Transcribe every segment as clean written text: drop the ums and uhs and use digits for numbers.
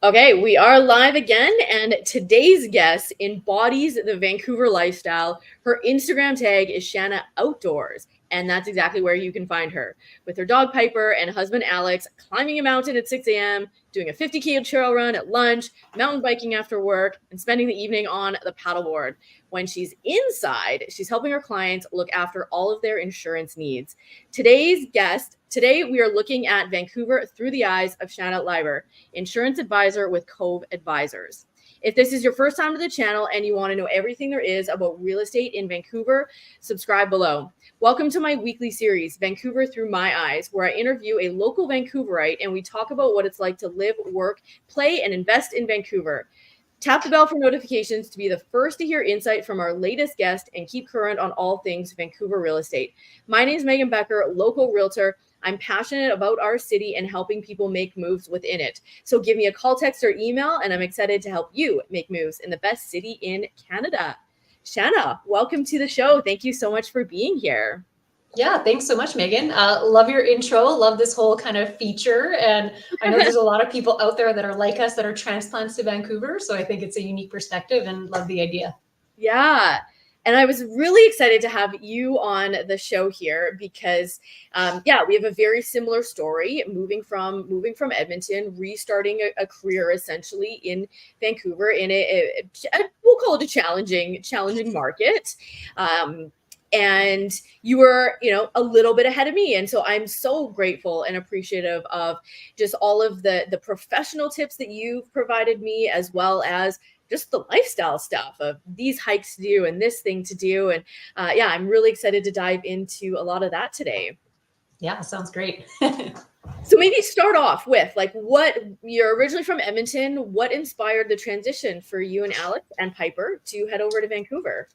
Okay, we are live again, and today's guest embodies the Vancouver lifestyle. Her Instagram tag is Shanna Outdoors, and that's exactly where you can find her. With her dog Piper and husband Alex, climbing a mountain at 6 a.m., doing a 50K trail run at lunch, mountain biking after work, and spending the evening on the paddleboard. When she's inside, she's helping her clients look after all of their insurance needs. Today we are looking at Vancouver through the eyes of Shanna Liber, insurance advisor with Cove Advisors. If this is your first time to the channel and you want to know everything there is about real estate in Vancouver, subscribe below. Welcome to my weekly series, Vancouver Through My Eyes, where I interview a local Vancouverite and we talk about what it's like to live, work, play, and invest in Vancouver. Tap the bell for notifications to be the first to hear insight from our latest guest and keep current on all things Vancouver real estate. My name is Megan Becker, local realtor. I'm passionate about our city and helping people make moves within it. So give me a call, text, or email, and I'm excited to help you make moves in the best city in Canada. Shanna, welcome to the show. Thank you so much for being here. Yeah, thanks so much, Megan. Love your intro. Love this whole kind of feature. And I know there's a lot of people out there that are like us that are transplants to Vancouver. So I think it's a unique perspective and love the idea. Yeah. And I was really excited to have you on the show here because, we have a very similar story, moving from Edmonton, restarting a career essentially in Vancouver in we'll call it a challenging market. And you were, a little bit ahead of me. And so I'm so grateful and appreciative of just all of the professional tips that you've provided me, as well as just the lifestyle stuff of these hikes to do and this thing to do. And I'm really excited to dive into a lot of that today. Yeah, sounds great. So maybe start off with what you're originally from Edmonton. What inspired the transition for you and Alex and Piper to head over to Vancouver?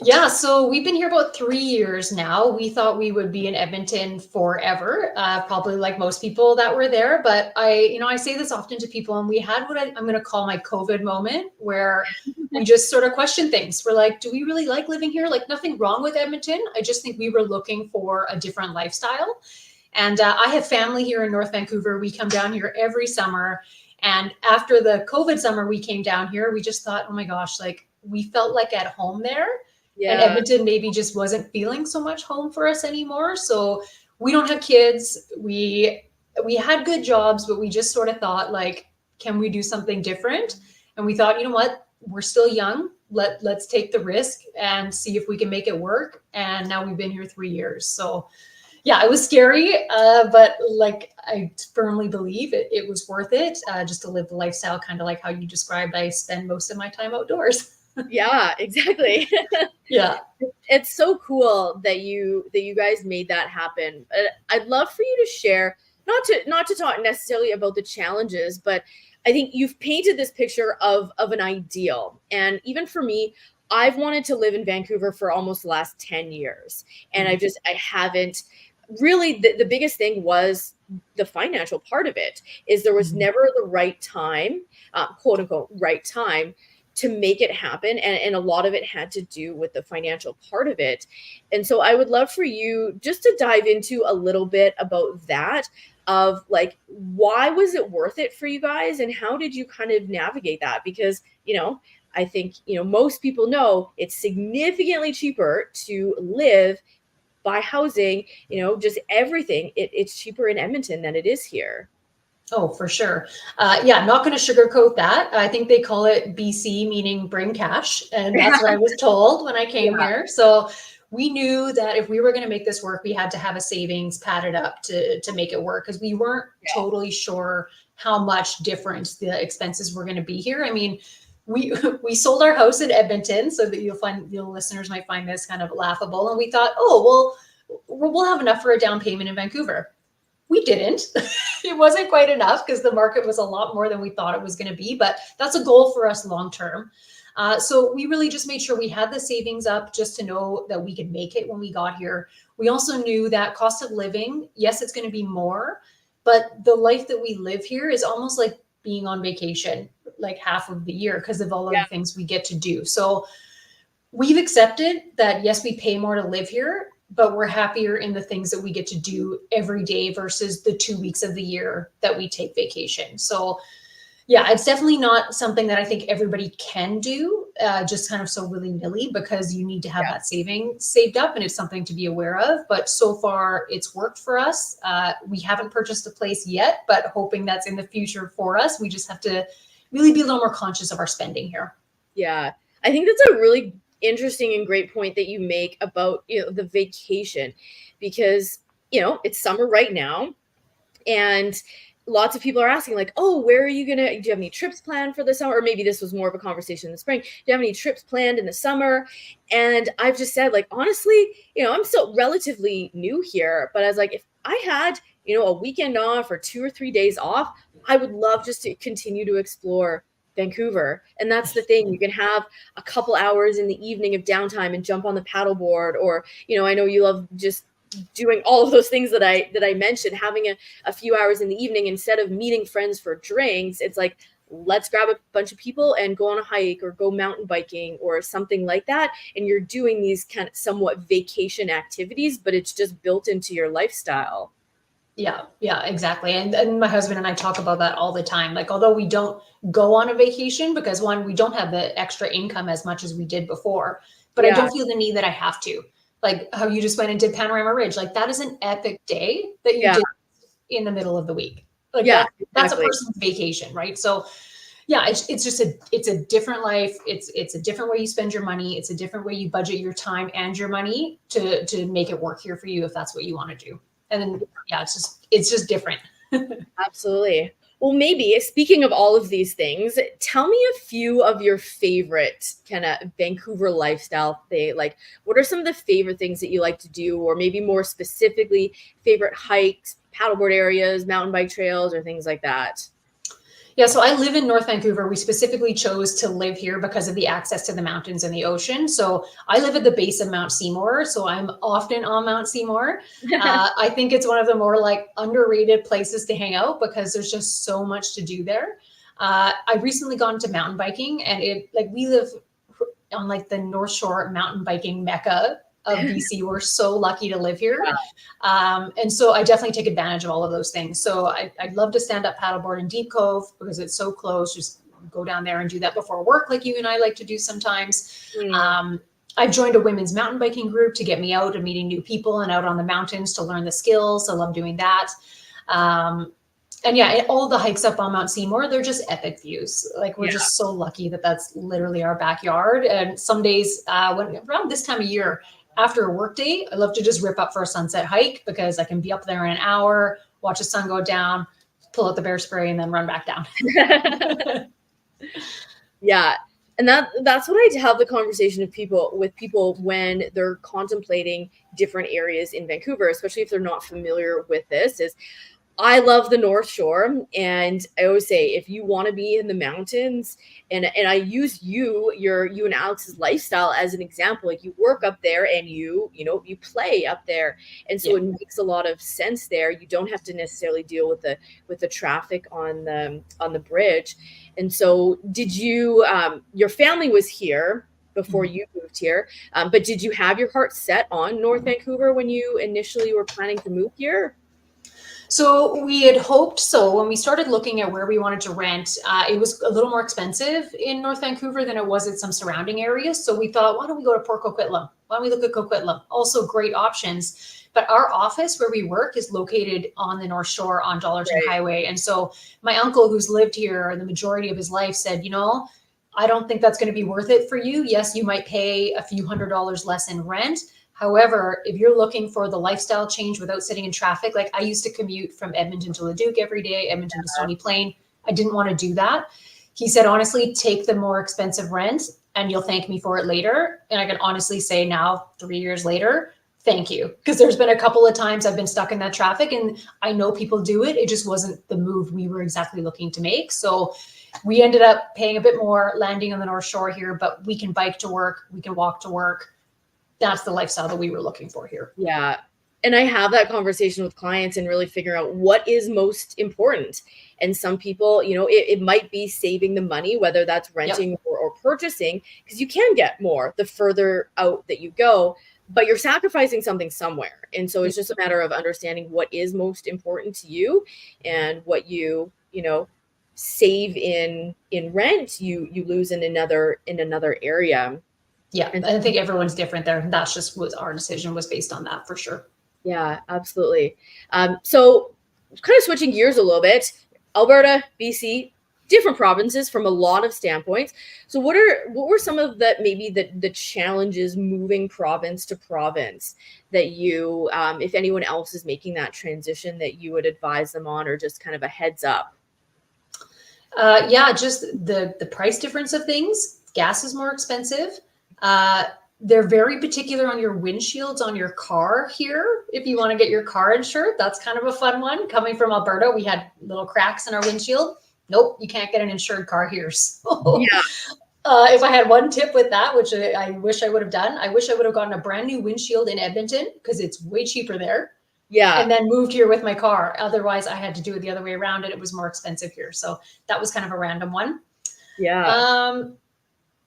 Yeah, so we've been here about 3 years now. We thought we would be in Edmonton forever, probably like most people that were there. But I say this often to people, and we had what I'm going to call my COVID moment, where we just sort of question things. We're like, do we really like living here? Like, nothing wrong with Edmonton. I just think we were looking for a different lifestyle. And I have family here in North Vancouver. We come down here every summer. And after the COVID summer, we came down here. We just thought, oh my gosh, like we felt like at home there. Yeah. And Edmonton maybe just wasn't feeling so much home for us anymore. So we don't have kids. We had good jobs, but we just sort of thought like, can we do something different? And we thought, you know what, we're still young. Let's take the risk and see if we can make it work. And now we've been here 3 years. So yeah, it was scary, but like I firmly believe it was worth it just to live the lifestyle, kind of like how you described. I spend most of my time outdoors. Yeah, exactly. Yeah. It's so cool that you guys made that happen. I'd love for you to share, not to talk necessarily about the challenges, but I think you've painted this picture of an ideal. And even for me, I've wanted to live in Vancouver for almost the last 10 years. And I haven't really, the biggest thing was the financial part of it, is there was never the right time, quote unquote, right time to make it happen. And a lot of it had to do with the financial part of it. And so I would love for you just to dive into a little bit about that, of like, why was it worth it for you guys? And how did you kind of navigate that? Because, I think, most people know it's significantly cheaper to live, buy housing, just everything. It's cheaper in Edmonton than it is here. Oh, for sure. Not going to sugarcoat that. I think they call it BC, meaning bring cash. And that's what I was told when I came here. So we knew that if we were going to make this work, we had to have a savings padded up to make it work, because we weren't totally sure how much different the expenses were going to be here. I mean, we sold our house in Edmonton, so that your listeners might find this kind of laughable. And we thought, oh, well, we'll have enough for a down payment in Vancouver. We didn't. It wasn't quite enough because the market was a lot more than we thought it was going to be, but that's a goal for us long-term. So we really just made sure we had the savings up just to know that we could make it when we got here. We also knew that cost of living, yes, it's going to be more, but the life that we live here is almost like being on vacation, like half of the year, because of all of the things we get to do. So we've accepted that, yes, we pay more to live here, but we're happier in the things that we get to do every day versus the 2 weeks of the year that we take vacation. So Yeah, it's definitely not something that I think everybody can do, just kind of so willy-nilly, because you need to have Yeah. that saving saved up, and it's something to be aware of. But so far, it's worked for us. We haven't purchased a place yet, but hoping that's in the future for us. We just have to really be a little more conscious of our spending here. Yeah. I think that's a really interesting and great point that you make about, the vacation, because, it's summer right now, and lots of people are asking, like, oh, where are you gonna, do you have any trips planned for the summer? Or maybe this was more of a conversation in the spring. Do you have any trips planned in the summer? And I've just said, like, honestly, I'm still relatively new here, but I was like, if I had, a weekend off or 2 or 3 days off, I would love just to continue to explore Vancouver. And that's the thing, you can have a couple hours in the evening of downtime and jump on the paddleboard, or, I know you love just doing all of those things that I mentioned, having a few hours in the evening instead of meeting friends for drinks. It's like, let's grab a bunch of people and go on a hike or go mountain biking or something like that. And you're doing these kind of somewhat vacation activities, but it's just built into your lifestyle. Yeah, exactly. And my husband and I talk about that all the time. Like, although we don't go on a vacation because one, we don't have the extra income as much as we did before, but I Yeah, don't feel the need that I have to. Like how you just went and did Panorama Ridge. Like that is an epic day that you yeah, did in the middle of the week. Like yeah, that's a exactly. person's vacation, right? So yeah, it's just a different life. It's a different way you spend your money. It's a different way you budget your time and your money to make it work here for you if that's what you want to do. And then yeah, it's just different. Absolutely. Well, maybe speaking of all of these things, tell me a few of your favorite kind of Vancouver lifestyle thing. Like, what are some of the favorite things that you like to do, or maybe more specifically, favorite hikes, paddleboard areas, mountain bike trails, or things like that? Yeah, so I live in North Vancouver. We specifically chose to live here because of the access to the mountains and the ocean. So I live at the base of Mount Seymour. So I'm often on Mount Seymour. I think it's one of the more like underrated places to hang out because there's just so much to do there. I recently gone to mountain biking, and it like we live on like the North Shore mountain biking mecca of BC. We're so lucky to live here. And so I definitely take advantage of all of those things. So I'd love to stand up paddleboard in Deep Cove because it's so close. Just go down there and do that before work, like you and I like to do sometimes. Mm, I've joined a women's mountain biking group to get me out and meeting new people and out on the mountains to learn the skills. I love doing that. And yeah, all the hikes up on Mount Seymour, they're just epic views. Like we're yeah. just so lucky that that's literally our backyard. And some days, when around this time of year, after a work day, I love to just rip up for a sunset hike because I can be up there in an hour, watch the sun go down, pull out the bear spray, and then run back down. Yeah. And that's what I have the conversation with people when they're contemplating different areas in Vancouver, especially if they're not familiar with this, is I love the North Shore, and I always say if you want to be in the mountains, and I use you and Alex's lifestyle as an example. Like you work up there, and you play up there, and so Yeah. it makes a lot of sense there. You don't have to necessarily deal with the traffic on the bridge. And so, did you? Your family was here before Mhm. you moved here, but did you have your heart set on North Vancouver when you initially were planning to move here? So we had hoped so. When we started looking at where we wanted to rent, it was a little more expensive in North Vancouver than it was at some surrounding areas. So we thought, why don't we go to Port Coquitlam? Why don't we look at Coquitlam? Also great options. But our office where we work is located on the North Shore on Dollarton Right. Highway. And so my uncle, who's lived here the majority of his life, said, I don't think that's going to be worth it for you. Yes, you might pay a few $100s less in rent. However, if you're looking for the lifestyle change without sitting in traffic, like I used to commute from Edmonton to Leduc every day, Edmonton to Stony Plain. I didn't want to do that. He said, honestly, take the more expensive rent and you'll thank me for it later. And I can honestly say now, 3 years later, thank you. Because there's been a couple of times I've been stuck in that traffic and I know people do it. It just wasn't the move we were exactly looking to make. So we ended up paying a bit more, landing on the North Shore here, but we can bike to work, we can walk to work. That's the lifestyle that we were looking for here. Yeah. And I have that conversation with clients and really figure out what is most important. And some people, it might be saving the money, whether that's renting or purchasing, because you can get more the further out that you go, but you're sacrificing something somewhere. And so it's just a matter of understanding what is most important to you and what you save in rent, you lose in another area. Yeah, And I think everyone's different there. That's just what our decision was based on that for sure. yeah, absolutely. So kind of switching gears a little bit, Alberta, BC, different provinces from a lot of standpoints. So what were some of maybe the challenges moving province to province that you, if anyone else is making that transition, that you would advise them on, or just kind of a heads up? Yeah, just the price difference of things. Gas is more expensive. They're very particular on your windshields on your car here. If you want to get your car insured, that's kind of a fun one. Coming from Alberta, we had little cracks in our windshield. Nope, you can't get an insured car here. So Yeah, if I had one tip with that, which I wish I would have done, I wish I would have gotten a brand new windshield in Edmonton because it's way cheaper there. yeah, And then moved here with my car. Otherwise, I had to do it the other way around, and it was more expensive here. So that was kind of a random one. yeah,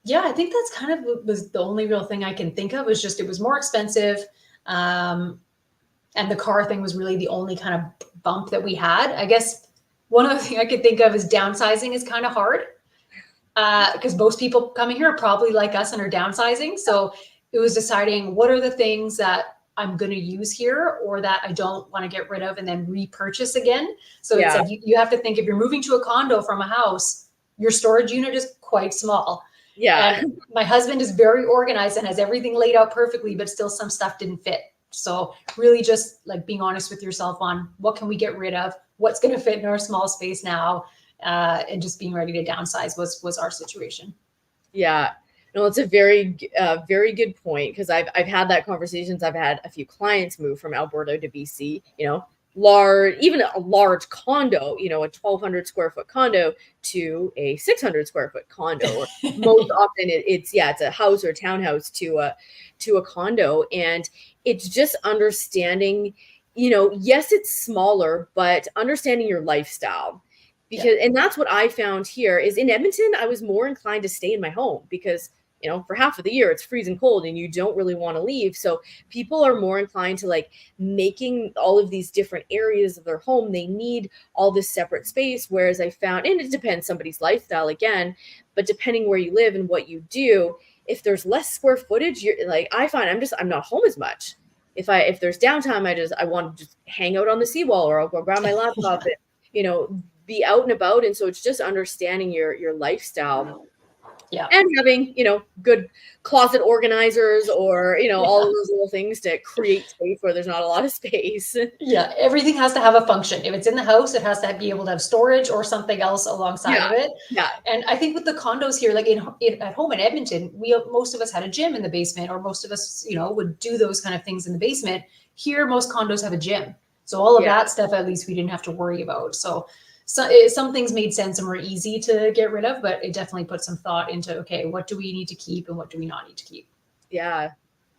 Yeah, I think that's kind of was the only real thing I can think of. Was just it was more expensive, and the car thing was really the only kind of bump that we had. I guess one other thing I could think of is downsizing is kind of hard because most people coming here are probably like us and are downsizing. So it was deciding what are the things that I'm going to use here or that I don't want to get rid of and then repurchase again. So it yeah, said you have to think if you're moving to a condo from a house, your storage unit is quite small. yeah. And my husband is very organized and has everything laid out perfectly, but still some stuff didn't fit. So really just like being honest with yourself on what can we get rid of, what's going to fit in our small space now, and just being ready to downsize was our situation. Yeah. No, it's a very good point, because I've had that conversations. I've had a few clients move from Alberta to BC, even a large condo, a 1,200 square foot condo to a 600 square foot condo. Or most often it's a house or a townhouse to a condo. And it's just understanding, yes, it's smaller, but understanding your lifestyle. Because and that's what I found here is in Edmonton, I was more inclined to stay in my home because, for half of the year it's freezing cold and you don't really want to leave. So people are more inclined to like making all of these different areas of their home. They need all this separate space. Whereas I found, and it depends somebody's lifestyle again, but depending where you live and what you do, if there's less square footage, you're like, I find I'm not home as much. If there's downtime, I want to just hang out on the seawall, or I'll go grab my laptop and, be out and about. And so it's just understanding your lifestyle Yeah. and having, good closet organizers, or, all of those little things to create space where there's not a lot of space. Yeah, everything has to have a function. If it's in the house, it has to be able to have storage or something else alongside Yeah. of it. Yeah. And I think with the condos here, like at home in Edmonton, most of us had a gym in the basement, or most of us, would do those kind of things in the basement. Here, most condos have a gym, so all of that stuff at least we didn't have to worry about. So some things made sense and were easy to get rid of, but it definitely put some thought into, okay, what do we need to keep and what do we not need to keep? Yeah,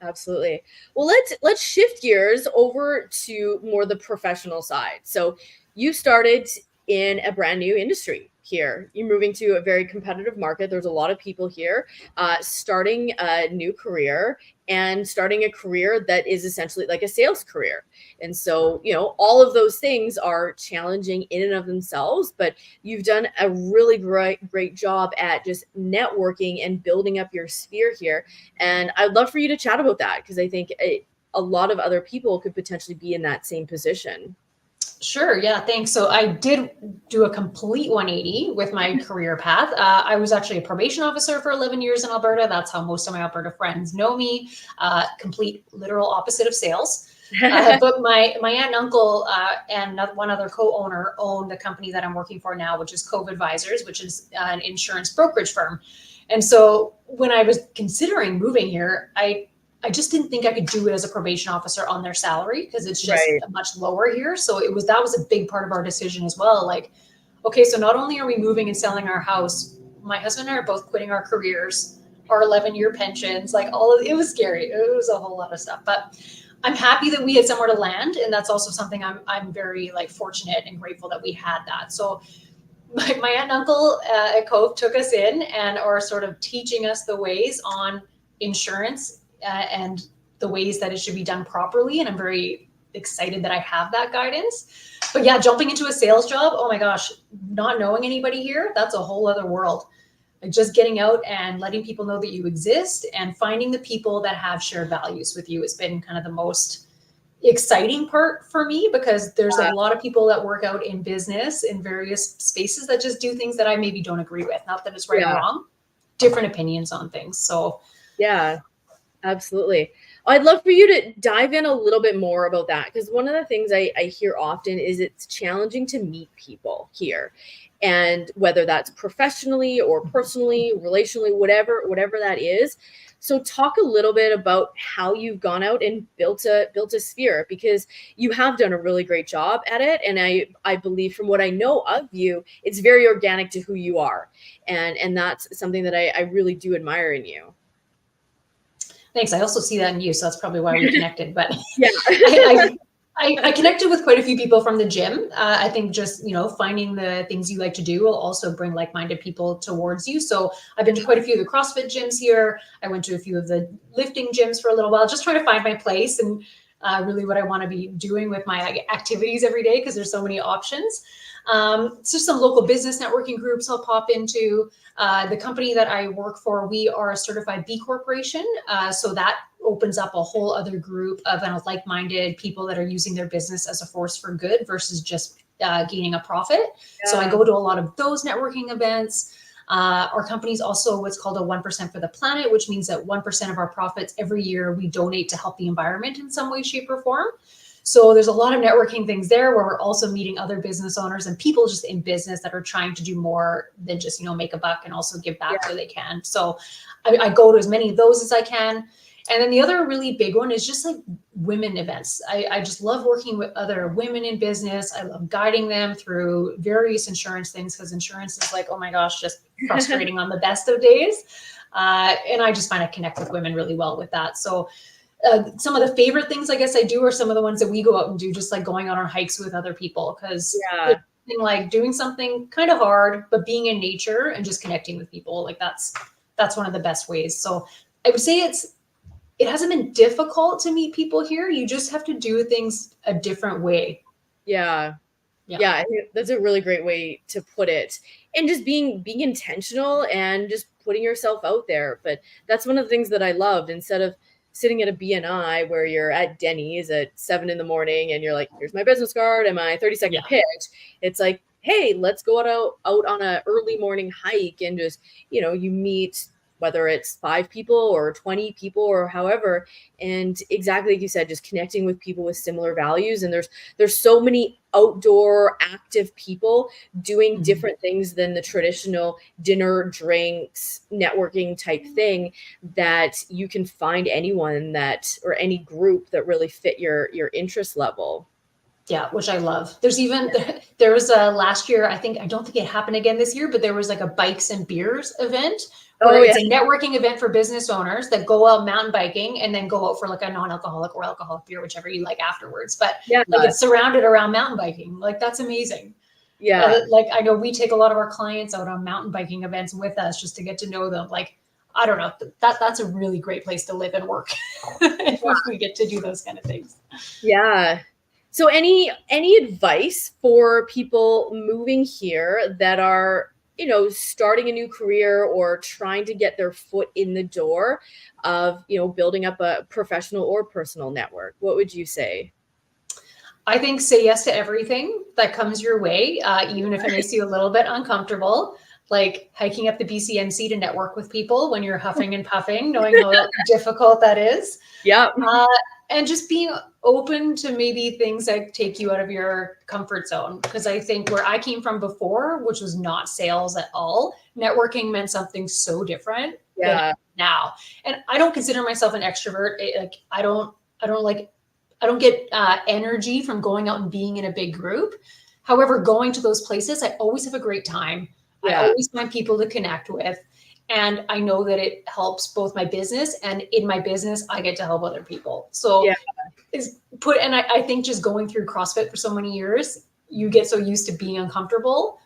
absolutely. Well, let's shift gears over to more the professional side. So you started in a brand new industry here. You're moving to a very competitive market. There's a lot of people here starting a new career and starting a career that is essentially like a sales career. And so, all of those things are challenging in and of themselves, but you've done a really great job at just networking and building up your sphere here. And I'd love for you to chat about that, because I think a lot of other people could potentially be in that same position. Sure. Yeah. Thanks. So I did do a complete 180 with my career path. I was actually a probation officer for 11 years in Alberta. That's how most of my Alberta friends know me. Complete literal opposite of sales. But my aunt and uncle and one other co-owner owned the company that I'm working for now, which is Cove Advisors, which is an insurance brokerage firm. And so when I was considering moving here, I just didn't think I could do it as a probation officer on their salary because it's just much lower here. So that was a big part of our decision as well. Like, okay, so not only are we moving and selling our house, my husband and I are both quitting our careers, our 11-year pensions, like it was scary. It was a whole lot of stuff, but I'm happy that we had somewhere to land. And that's also something I'm very fortunate and grateful that we had that. So my aunt and uncle at Cove took us in and are sort of teaching us the ways on insurance and the ways that it should be done properly. And I'm very excited that I have that guidance. But yeah, jumping into a sales job, oh my gosh, not knowing anybody here, that's a whole other world. Like just getting out and letting people know that you exist and finding the people that have shared values with you has been kind of the most exciting part for me, because there's a lot of people that work out in business in various spaces that just do things that I maybe don't agree with. Not that it's right or wrong, different opinions on things. So yeah, absolutely. I'd love for you to dive in a little bit more about that, because one of the things I hear often is it's challenging to meet people here, and whether that's professionally or personally, relationally, whatever that is. So talk a little bit about how you've gone out and built a sphere, because you have done a really great job at it, and I believe from what I know of you, it's very organic to who you are, and that's something that I really do admire in you. Thanks. I also see that in you, so that's probably why we connected. But yeah, I connected with quite a few people from the gym. I think just, finding the things you like to do will also bring like-minded people towards you. So I've been to quite a few of the CrossFit gyms here. I went to a few of the lifting gyms for a little while, just trying to find my place and really what I want to be doing with my activities every day, because there's so many options. So some local business networking groups I'll pop into. The company that I work for, we are a certified B Corporation. So that opens up a whole other group of like-minded people that are using their business as a force for good versus just gaining a profit. Yeah. So I go to a lot of those networking events. Our company is also what's called a 1% for the planet, which means that 1% of our profits every year we donate to help the environment in some way, shape, or form. So there's a lot of networking things there where we're also meeting other business owners and people just in business that are trying to do more than just, make a buck and also give back where they can. So I go to as many of those as I can. And then the other really big one is just like women events. I just love working with other women in business. I love guiding them through various insurance things, because insurance is like, oh my gosh, just frustrating on the best of days. And I just find I connect with women really well with that. So some of the favorite things I guess I do are some of the ones that we go out and do, just like going on our hikes with other people, because like doing something kind of hard, but being in nature and just connecting with people, like that's one of the best ways. So I would say it hasn't been difficult to meet people here. You just have to do things a different way. Yeah, that's a really great way to put it. And just being intentional and just putting yourself out there. But that's one of the things that I loved. Instead of sitting at a BNI where you're at Denny's at 7 a.m. and you're like, here's my business card and my 30-second pitch. It's like, hey, let's go out on an early morning hike and just, you meet, whether it's 5 people or 20 people or however. And exactly like you said, just connecting with people with similar values. And there's so many outdoor active people doing different things than the traditional dinner, drinks, networking type thing, that you can find anyone or any group that really fit your interest level. Yeah, which I love. There was last year, I don't think it happened again this year, but there was like a bikes and beers event where it's a networking event for business owners that go out mountain biking and then go out for like a non-alcoholic or alcoholic beer, whichever you like afterwards. But like it's surrounded around mountain biking. Like that's amazing. Yeah. Like I know we take a lot of our clients out on mountain biking events with us just to get to know them. Like, I don't know, that's a really great place to live and work if we get to do those kind of things. Yeah. So any advice for people moving here that are, starting a new career or trying to get their foot in the door of, building up a professional or personal network? What would you say? I think say yes to everything that comes your way, even if it makes you a little bit uncomfortable, like hiking up the BCMC to network with people when you're huffing and puffing, knowing how difficult that is. Yeah. And just being open to maybe things that take you out of your comfort zone. Because I think where I came from before, which was not sales at all, networking meant something so different than now. And I don't consider myself an extrovert. I don't get energy from going out and being in a big group. However, going to those places, I always have a great time. I always find people to connect with. And I know that it helps both my business, and in my business, I get to help other people. So I think just going through CrossFit for so many years, you get so used to being uncomfortable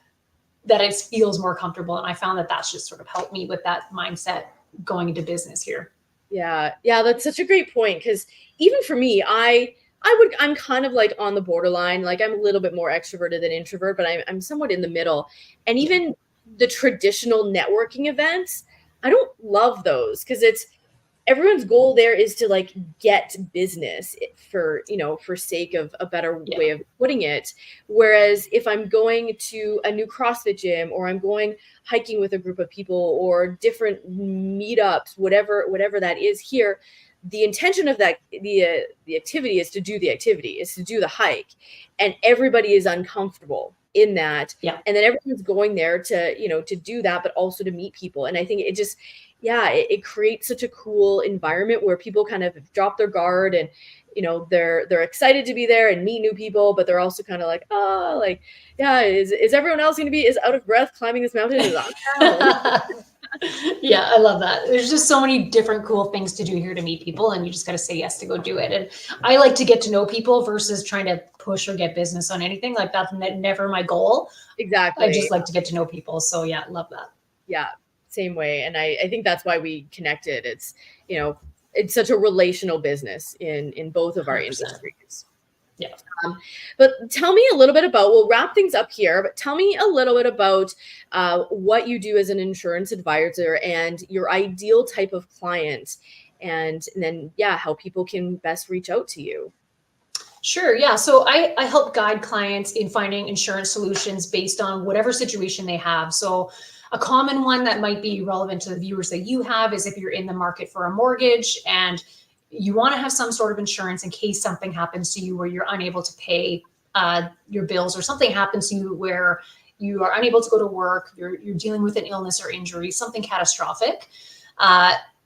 that it feels more comfortable. And I found that that's just sort of helped me with that mindset going into business here. Yeah. Yeah. That's such a great point. Because even for me, I I'm kind of like on the borderline. Like I'm a little bit more extroverted than introvert, but I'm somewhat in the middle. And even the traditional networking events, I don't love those because it's everyone's goal there is to like get business for, for sake of a better way of putting it. Whereas if I'm going to a new CrossFit gym, or I'm going hiking with a group of people, or different meetups, whatever that is here, the intention of that, the activity is to do the activity, is to do the hike, and everybody is uncomfortable in that. And then everyone's going there to, to do that, but also to meet people. And I think it just, it creates such a cool environment where people kind of drop their guard, and they're excited to be there and meet new people, but they're also kind of like, is everyone else going to be out of breath climbing this mountain? Yeah, I love that. There's just so many different cool things to do here to meet people, and you just got to say yes to go do it. And I like to get to know people versus trying to push or get business on anything. Like that's never my goal. Exactly. I just like to get to know people. So yeah, love that. Yeah, same way. And I think that's why we connected. It's, it's such a relational business in both of our 100%. Industries. Yeah. But tell me a little bit about, we'll wrap things up here, but tell me a little bit about what you do as an insurance advisor and your ideal type of client, and then, how people can best reach out to you. Sure. Yeah. So I help guide clients in finding insurance solutions based on whatever situation they have. So a common one that might be relevant to the viewers that you have is if you're in the market for a mortgage and you want to have some sort of insurance in case something happens to you where you're unable to pay your bills, or something happens to you where you are unable to go to work, you're dealing with an illness or injury, something catastrophic.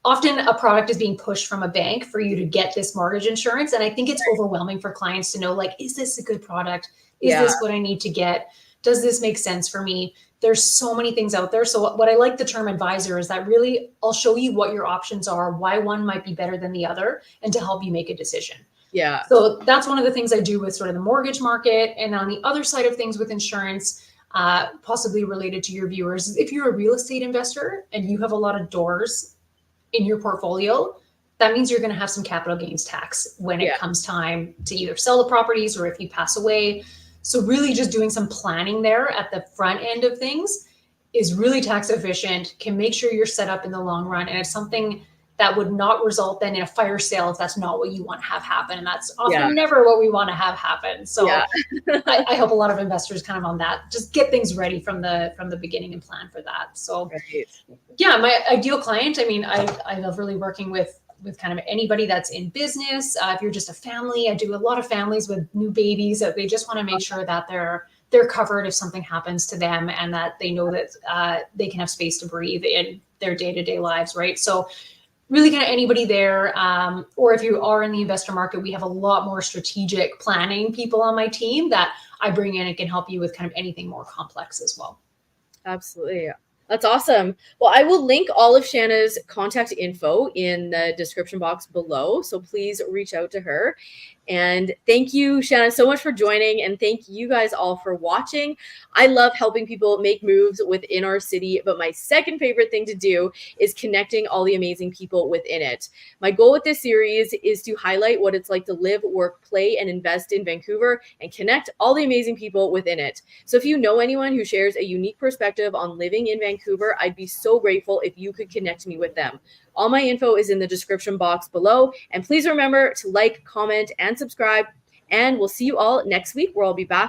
Often a product is being pushed from a bank for you to get this mortgage insurance. And I think it's overwhelming for clients to know, like, is this a good product? Is this what I need to get? Does this make sense for me? There's so many things out there. So what I like the term advisor is that really I'll show you what your options are, why one might be better than the other, and to help you make a decision. Yeah. So that's one of the things I do with sort of the mortgage market. And on the other side of things with insurance, possibly related to your viewers, if you're a real estate investor and you have a lot of doors in your portfolio, that means you're going to have some capital gains tax when it comes time to either sell the properties or if you pass away. So really just doing some planning there at the front end of things is really tax efficient, can make sure you're set up in the long run. And it's something that would not result then in a fire sale if that's not what you want to have happen. And that's often never what we want to have happen. So I help a lot of investors kind of on that, just get things ready from the beginning and plan for that. So my ideal client, I mean, I love really working with kind of anybody that's in business. If you're just a family, I do a lot of families with new babies that they just want to make sure that they're covered if something happens to them, and that they know that they can have space to breathe in their day-to-day lives, right? So really kind of anybody there. Or if you are in the investor market, we have a lot more strategic planning people on my team that I bring in and can help you with kind of anything more complex as well. Absolutely. That's awesome. Well, I will link all of Shanna's contact info in the description box below. So please reach out to her. And thank you, Shanna, so much for joining. And thank you guys all for watching. I love helping people make moves within our city, but my second favorite thing to do is connecting all the amazing people within it. My goal with this series is to highlight what it's like to live, work, play, and invest in Vancouver, and connect all the amazing people within it. So if you know anyone who shares a unique perspective on living in Vancouver, I'd be so grateful if you could connect me with them. All my info is in the description box below. And please remember to like, comment, and subscribe. And we'll see you all next week, where I'll be back